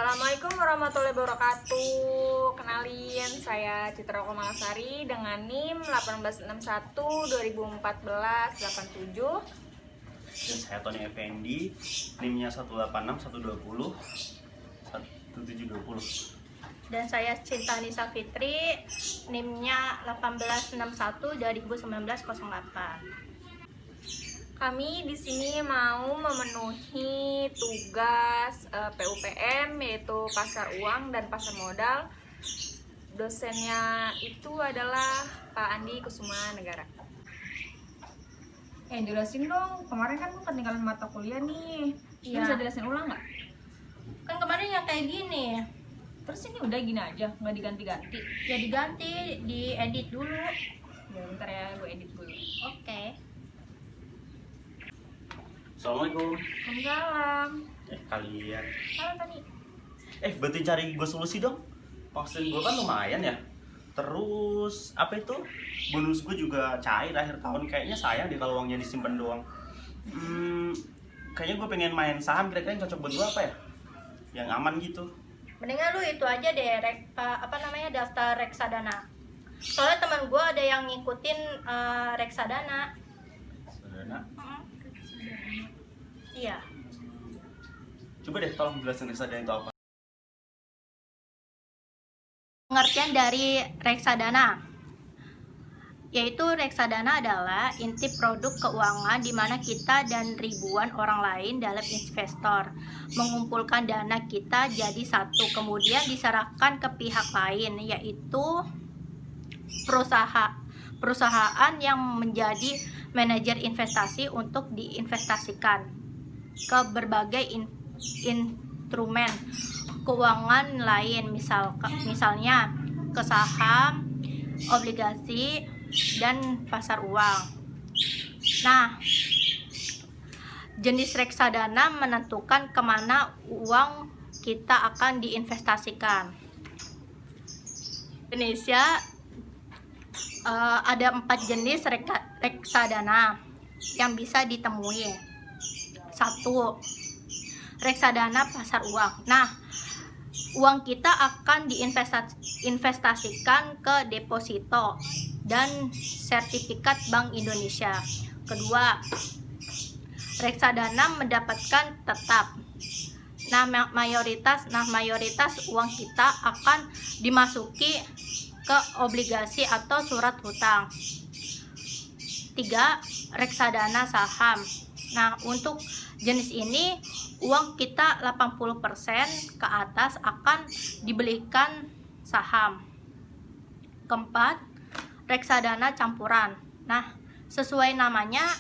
Assalamualaikum warahmatullahi wabarakatuh. Kenalin, saya Citra Komalasari dengan NIM 1861 2014 87. Dan saya Tony Effendi, NIM-nya 186 120 1720. Dan saya Cinta Nisa Fitri, NIM-nya 1861 2019 08. Kami di sini mau memenuhi tugas PUPM, yaitu pasar uang dan pasar modal. Dosennya itu adalah Pak Andi Kusuma Negara. Jelasin dong, kemarin kan gue ketinggalan mata kuliah nih. Iya. Bisa jelasin ulang nggak? Kan kemarin yang kayak gini, Terus ini udah gini aja, nggak diganti-ganti. ya diganti, diedit dulu. Ya bentar ya, gue edit dulu. Oke. Assalamualaikum. Waalaikumsalam. Kalian. Halo Tani. Bantuin cari gue solusi dong. Vaksin gue kan lumayan ya. Terus apa itu? Bonus gue juga cair akhir tahun. Kayaknya sayang deh kalau uangnya disimpan doang. Kayaknya gue pengen main saham. Kira-kira yang cocok buat gue apa ya? Yang aman gitu. Mendingan lu itu aja deh, daftar reksadana. Soalnya teman gue ada yang ngikutin reksadana. Saudara. Iya. Coba deh tolong jelasin reksadana itu apa. Pengertian dari reksadana, yaitu reksadana adalah inti produk keuangan di mana kita dan ribuan orang lain dalam investor mengumpulkan dana kita jadi satu, kemudian diserahkan ke pihak lain, yaitu perusahaan yang menjadi manajer investasi untuk diinvestasikan ke berbagai instrumen keuangan lain, misalnya ke saham, obligasi, dan pasar uang. Nah, jenis reksadana menentukan kemana uang kita akan diinvestasikan. Indonesia ada 4 jenis reksadana yang bisa ditemui. 1. Reksadana pasar uang. Nah, uang kita akan diinvestasikan ke deposito dan sertifikat Bank Indonesia. Kedua, reksadana mendapatkan tetap. Mayoritas uang kita akan dimasuki ke obligasi atau surat hutang. 3. Reksadana saham. Nah, untuk jenis ini uang kita 80% ke atas akan dibelikan saham. Keempat, reksadana campuran. Nah, sesuai namanya,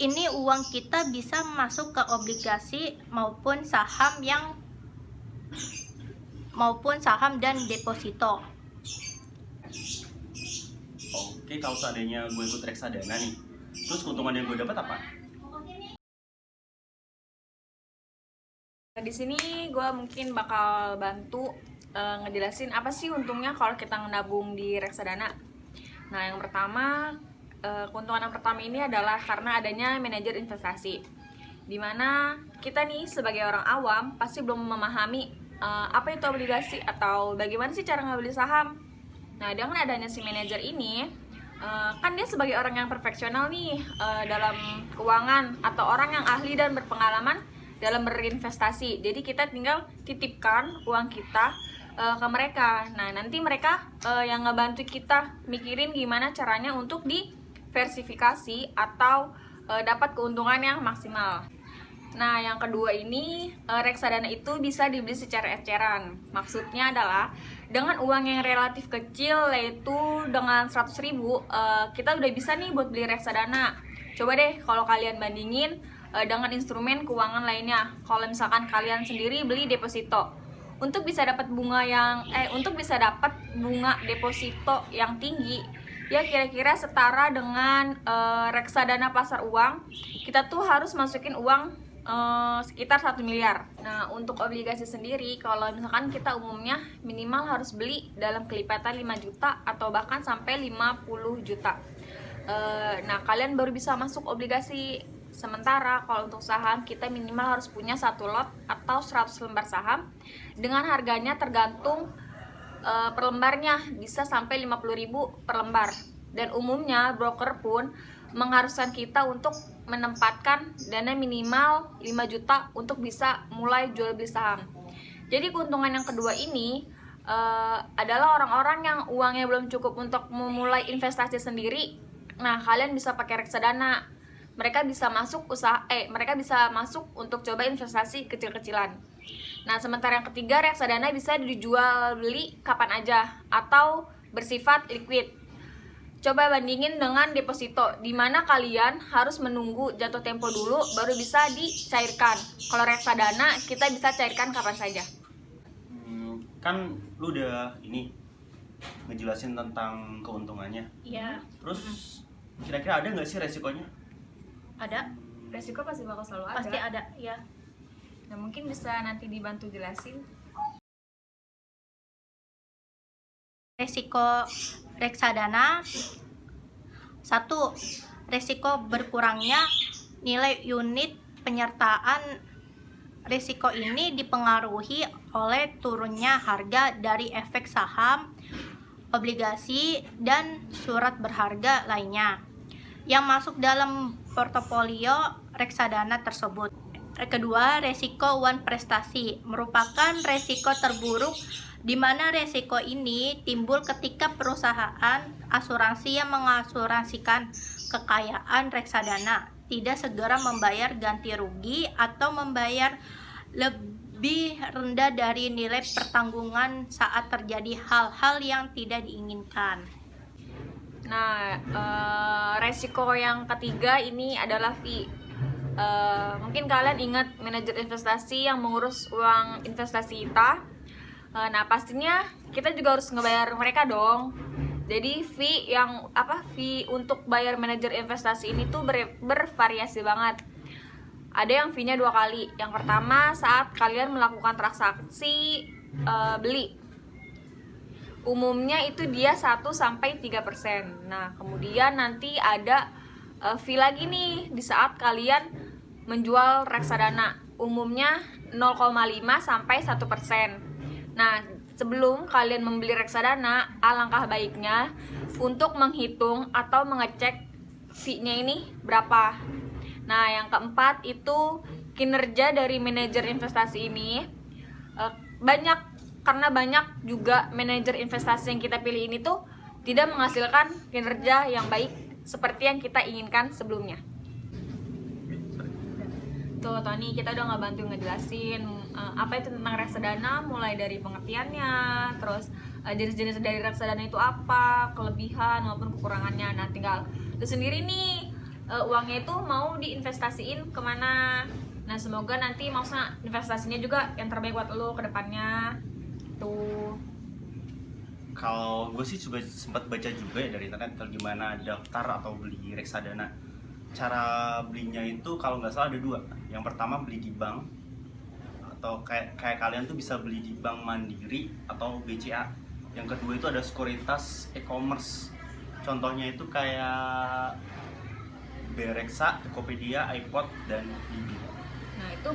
ini uang kita bisa masuk ke obligasi maupun saham dan deposito. Oke, kalau seandainya gue ikut reksadana nih, terus keuntungan yang gue dapat apa? Di sini gue mungkin bakal bantu ngejelasin apa sih untungnya kalau kita menabung di reksadana. Nah, yang pertama, keuntungan yang pertama ini adalah karena adanya manajer investasi, dimana kita nih sebagai orang awam pasti belum memahami apa itu obligasi atau bagaimana sih cara ngambil saham. Nah, dengan adanya si manajer ini, kan dia sebagai orang yang perfeksional nih dalam keuangan atau orang yang ahli dan berpengalaman dalam berinvestasi. Jadi kita tinggal titipkan uang kita ke mereka. Nah, nanti mereka yang ngebantu kita mikirin gimana caranya untuk diversifikasi atau dapat keuntungan yang maksimal. Nah, yang kedua ini, reksadana itu bisa dibeli secara eceran. Maksudnya adalah dengan uang yang relatif kecil, yaitu dengan 100.000, kita udah bisa nih buat beli reksadana. Coba deh kalau kalian bandingin dengan instrumen keuangan lainnya. Kalau misalkan kalian sendiri beli deposito, untuk bisa dapat bunga deposito yang tinggi, ya kira-kira setara dengan reksadana pasar uang, kita tuh harus masukin uang sekitar 1 miliar. Nah, untuk obligasi sendiri, kalau misalkan kita umumnya minimal harus beli dalam kelipatan 5 juta atau bahkan sampai 50 juta. Nah, kalian baru bisa masuk obligasi Sementara kalau untuk saham kita minimal harus punya 1 lot atau 100 lembar saham dengan harganya tergantung per lembarnya, bisa sampai 50.000 per lembar. Dan umumnya broker pun mengharuskan kita untuk menempatkan dana minimal 5 juta untuk bisa mulai jual beli saham. Jadi keuntungan yang kedua ini adalah orang-orang yang uangnya belum cukup untuk memulai investasi sendiri. Nah, kalian bisa pakai reksadana. Mereka bisa masuk untuk coba investasi kecil-kecilan. Nah, sementara yang ketiga, reksadana bisa dijual beli kapan aja atau bersifat liquid. Coba bandingin dengan deposito, di mana kalian harus menunggu jatuh tempo dulu baru bisa dicairkan. Kalau reksadana kita bisa cairkan kapan saja. Kan lu udah ngejelasin tentang keuntungannya. Iya. Terus kira-kira ada nggak sih resikonya? Ada, Resiko pasti bakal selalu ada. pasti ada, ya. Nah, mungkin bisa nanti dibantu jelasin. Resiko reksadana: 1. Resiko berkurangnya nilai unit penyertaan. Risiko ini dipengaruhi oleh turunnya harga dari efek saham, obligasi, dan surat berharga lainnya yang masuk dalam portofolio reksadana tersebut. Kedua, resiko wan prestasi merupakan resiko terburuk, di mana resiko ini timbul ketika perusahaan asuransi yang mengasuransikan kekayaan reksadana tidak segera membayar ganti rugi atau membayar lebih rendah dari nilai pertanggungan saat terjadi hal-hal yang tidak diinginkan. Nah, resiko yang ketiga ini adalah fee. Mungkin kalian ingat manajer investasi yang mengurus uang investasi kita. Nah, pastinya kita juga harus ngebayar mereka dong. Jadi fee untuk bayar manajer investasi ini tuh bervariasi banget. Ada yang fee-nya 2 kali. Yang pertama saat kalian melakukan transaksi beli. Umumnya itu dia 1-3%. Nah, kemudian nanti ada fee lagi nih di saat kalian menjual reksadana. Umumnya 0,5-1%. Nah, sebelum kalian membeli reksadana, alangkah baiknya untuk menghitung atau mengecek fee-nya ini berapa. Nah, yang keempat itu kinerja dari manajer investasi ini. Karena banyak juga manajer investasi yang kita pilih ini tuh tidak menghasilkan kinerja yang baik seperti yang kita inginkan sebelumnya. Tuh Tony, kita udah ngebantu ngejelasin apa itu tentang reksadana, mulai dari pengertiannya, terus jenis-jenis dari reksadana itu apa, kelebihan maupun kekurangannya. Nah, tinggal lu sendiri nih uangnya itu mau diinvestasiin kemana. Nah, semoga nanti maksudnya investasinya juga yang terbaik buat lu ke depannya. Tuh. Kalau gue sih juga sempat baca juga ya dari internet gimana daftar atau beli reksadana. Cara belinya itu kalau nggak salah ada 2. Yang pertama beli di bank, atau kayak kalian tuh bisa beli di Bank Mandiri atau BCA. Yang kedua itu ada sekuritas e-commerce. Contohnya itu kayak Bereksa, Tokopedia, iPod, dan Bibit. Nah, itu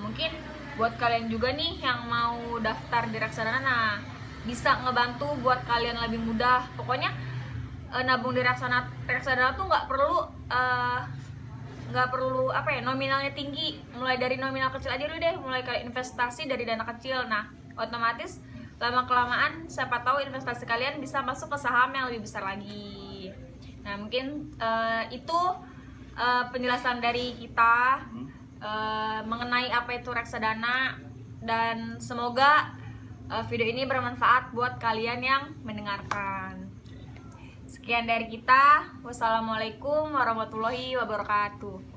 mungkin buat kalian juga nih yang mau daftar di reksadana, bisa ngebantu buat kalian lebih mudah. Pokoknya nabung di reksadana tuh nggak perlu nominalnya tinggi. Mulai dari nominal kecil aja dulu deh, mulai kalian investasi dari dana kecil. Nah, otomatis lama kelamaan siapa tahu investasi kalian bisa masuk ke saham yang lebih besar lagi. Nah, mungkin itu penjelasan dari kita mengenai apa itu reksadana, dan semoga video ini bermanfaat buat kalian yang mendengarkan. Sekian dari kita. Wassalamualaikum warahmatullahi wabarakatuh.